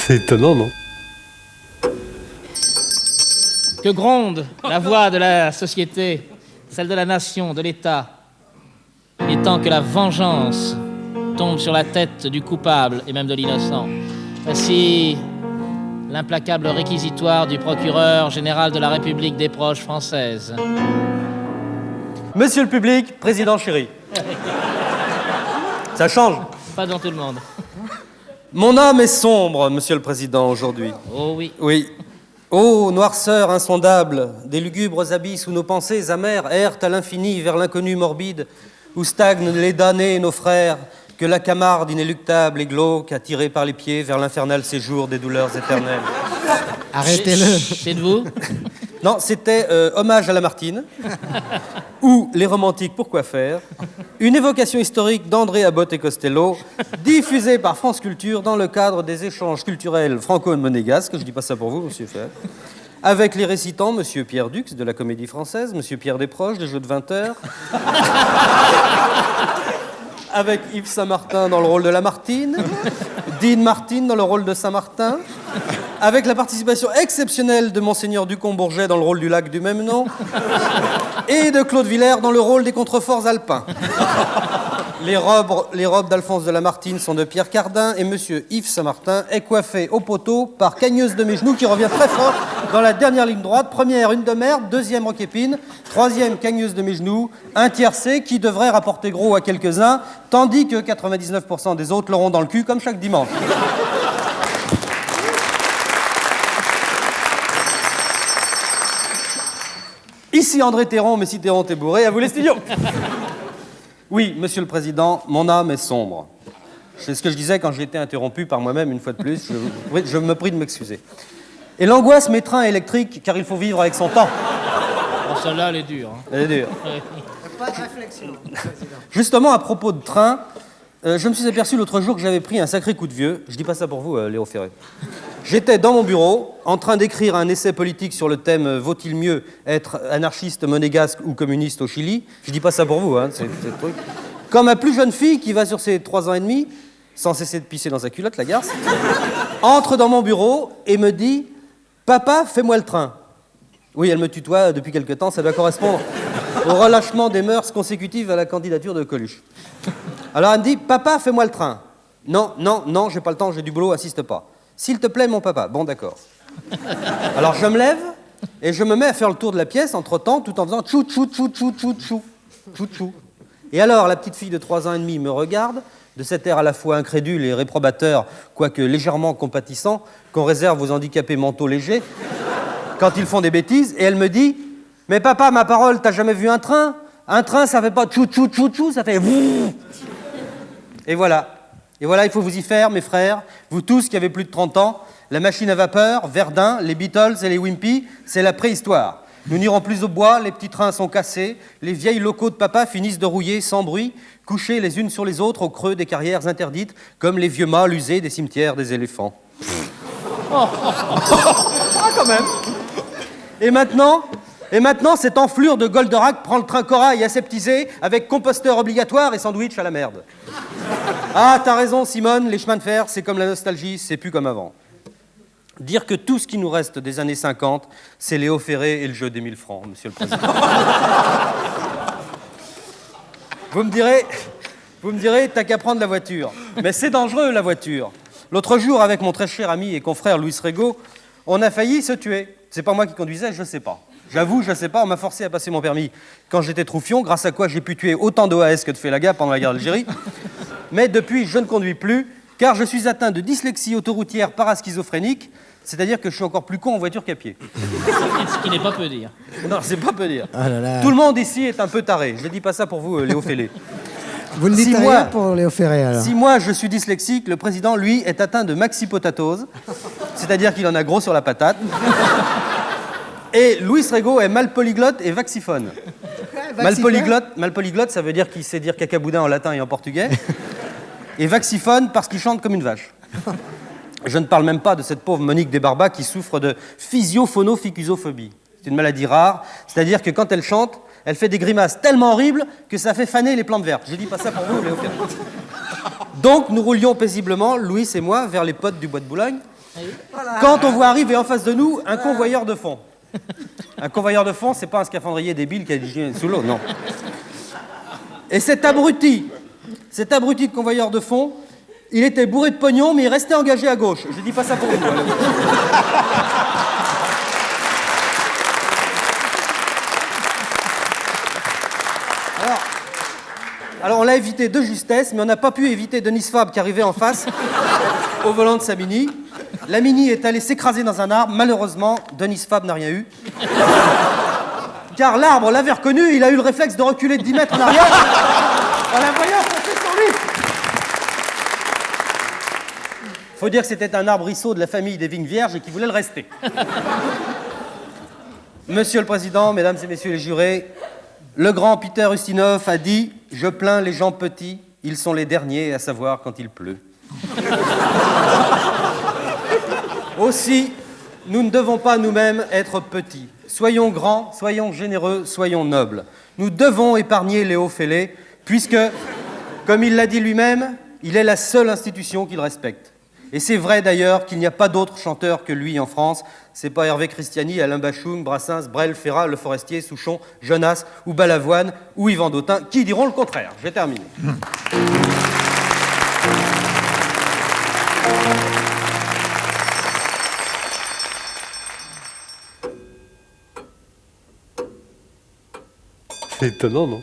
C'est étonnant, non? Que gronde la voix de la société, celle de la nation, de l'État. Il est temps que la vengeance tombe sur la tête du coupable et même de l'innocent. Voici l'implacable réquisitoire du procureur général de la République des Proches françaises. Monsieur le public, président chéri. Ça change. Pas dans tout le monde. Mon âme est sombre, monsieur le président, aujourd'hui. Oh oui. Oui. Ô noirceur insondable, des lugubres abysses où nos pensées amères errent à l'infini vers l'inconnu morbide, où stagnent les damnés et nos frères, que la Camarde inéluctable et glauque a tiré par les pieds vers l'infernal séjour des douleurs éternelles. Arrêtez-le. C'est de vous? Non, c'était Hommage à Lamartine, ou Les Romantiques, pourquoi faire, une évocation historique d'André Abbott et Costello, diffusée par France Culture dans le cadre des échanges culturels franco-monégasques, je dis pas ça pour vous, monsieur Fer, avec les récitants, monsieur Pierre Dux de la Comédie Française, monsieur Pierre Desproges des Jeux de 20 heures, avec Yves Saint-Martin dans le rôle de Lamartine, Dean Martin dans le rôle de Saint-Martin, avec la participation exceptionnelle de Monseigneur Ducombourget dans le rôle du lac du même nom, et de Claude Villers dans le rôle des contreforts alpins. Les robes d'Alphonse de Lamartine sont de Pierre Cardin, et monsieur Yves Saint-Martin est coiffé au poteau par Cagneuse de mes genoux qui revient très fort dans la dernière ligne droite. Première, une de merde, deuxième, Roquépine, troisième, Cagneuse de mes genoux, un tiercé qui devrait rapporter gros à quelques-uns, tandis que 99% des autres l'auront dans le cul comme chaque dimanche. Ici André Théron, mais si Théron t'es bourré, à vous les studios. Oui, monsieur le président, mon âme est sombre. C'est ce que je disais quand j'ai été interrompu par moi-même une fois de plus. Je me prie de m'excuser. Et l'angoisse m'étreint électrique, car il faut vivre avec son temps. Oh, celle-là, elle est dure. Hein. Elle est dure. Pas de réflexion, président. Justement, à propos de train, je me suis aperçu l'autre jour que j'avais pris un sacré coup de vieux. Je dis pas ça pour vous, Léo Ferré. J'étais dans mon bureau, en train d'écrire un essai politique sur le thème « Vaut-il mieux être anarchiste monégasque ou communiste au Chili ?» Je dis pas ça pour vous, hein, c'est le truc. Quand ma plus jeune fille, qui va sur ses 3 ans et demi, sans cesser de pisser dans sa culotte, la garce, entre dans mon bureau et me dit « Papa, fais-moi le train ». Oui, elle me tutoie depuis quelque temps, ça doit correspondre au relâchement des mœurs consécutives à la candidature de Coluche. Alors elle me dit « Papa, fais-moi le train ». Non, non, non, j'ai pas le temps, j'ai du boulot, insiste pas. S'il te plaît, mon papa. Bon, d'accord. Alors, je me lève et je me mets à faire le tour de la pièce, entre-temps, tout en faisant tchou, tchou, tchou, tchou, tchou, tchou, tchou, tchou. Et alors, la petite fille de 3 ans et demi me regarde, de cet air à la fois incrédule et réprobateur, quoique légèrement compatissant, qu'on réserve aux handicapés mentaux légers, quand ils font des bêtises, et elle me dit « Mais papa, ma parole, t'as jamais vu un train? Un train, ça fait pas tchou, tchou, tchou, tchou, ça fait vroom. » Et voilà. Et voilà, il faut vous y faire, mes frères, vous tous qui avez plus de 30 ans, la machine à vapeur, Verdun, les Beatles et les Wimpy, c'est la préhistoire. Nous n'irons plus au bois, les petits trains sont cassés, les vieilles locaux de papa finissent de rouiller sans bruit, couchés les unes sur les autres au creux des carrières interdites, comme les vieux mâles usés des cimetières des éléphants. Ah, quand même. Et maintenant, cette enflure de Goldorak prend le train corail aseptisé avec composteur obligatoire et sandwich à la merde. Ah, t'as raison, Simone, les chemins de fer, c'est comme la nostalgie, c'est plus comme avant. Dire que tout ce qui nous reste des années 50, c'est Léo Ferré et le jeu des 1000 francs, monsieur le président. Vous me direz, t'as qu'à prendre la voiture. Mais c'est dangereux, la voiture. L'autre jour, avec mon très cher ami et confrère Louis Rego, on a failli se tuer. C'est pas moi qui conduisais, je sais pas. J'avoue, je sais pas, on m'a forcé à passer mon permis quand j'étais troufion, grâce à quoi j'ai pu tuer autant d'OAS que de Félaga pendant la guerre d'Algérie. Mais depuis, je ne conduis plus, car je suis atteint de dyslexie autoroutière paraschizophrénique, c'est-à-dire que je suis encore plus con en voiture qu'à pied. Ce qui n'est pas peu dire. Non, c'est pas peu dire. Oh là là. Tout le monde ici est un peu taré. Je ne dis pas ça pour vous, Léo Fellé. Vous ne dites rien pour Léo Ferré, alors. Si moi, je suis dyslexique, le président, lui, est atteint de maxipotatose, c'est-à-dire qu'il en a gros sur la patate. Et Louis Rego est mal polyglotte et vaxiphone. Mal polyglotte, ça veut dire qu'il sait dire cacaboudin en latin et en portugais. Et vaxiphone parce qu'il chante comme une vache. Je ne parle même pas de cette pauvre Monique Desbarbas qui souffre de physiophonoficusophobie. C'est une maladie rare, c'est-à-dire que quand elle chante, elle fait des grimaces tellement horribles que ça fait faner les plantes vertes. Je dis pas ça pour vous, Léo Ferré. Donc, nous roulions paisiblement, Louis et moi, vers les potes du Bois de Boulogne. Quand on voit arriver en face de nous un convoyeur de fond. Un convoyeur de fond, c'est pas un scaphandrier débile qui a dit sous l'eau, non. Et cet abruti de convoyeur de fond, il était bourré de pognon, mais il restait engagé à gauche. Je dis pas ça pour vous. Alors on l'a évité de justesse, mais on n'a pas pu éviter Denis Fabre qui arrivait en face au volant de sa Mini. La Mini est allée s'écraser dans un arbre. Malheureusement, Denis Fabre n'a rien eu. Car l'arbre l'avait reconnu, il a eu le réflexe de reculer de 10 mètres en arrière en la voyant passer sur lui. Faut dire que c'était un arbrisseau de la famille des vignes vierges et qui voulait le rester. Monsieur le Président, Mesdames et Messieurs les jurés, le grand Peter Ustinov a dit « Je plains les gens petits, ils sont les derniers à savoir quand il pleut. » Aussi, nous ne devons pas nous-mêmes être petits. Soyons grands, soyons généreux, soyons nobles. Nous devons épargner Léo Ferré, puisque, comme il l'a dit lui-même, il est la seule institution qu'il respecte. Et c'est vrai d'ailleurs qu'il n'y a pas d'autre chanteur que lui en France. C'est pas Hervé Christiani, Alain Bachung, Brassens, Brel, Ferrat, Le Forestier, Souchon, Jonas ou Balavoine ou Yvan Dautin qui diront le contraire. J'ai terminé. C'est étonnant, non?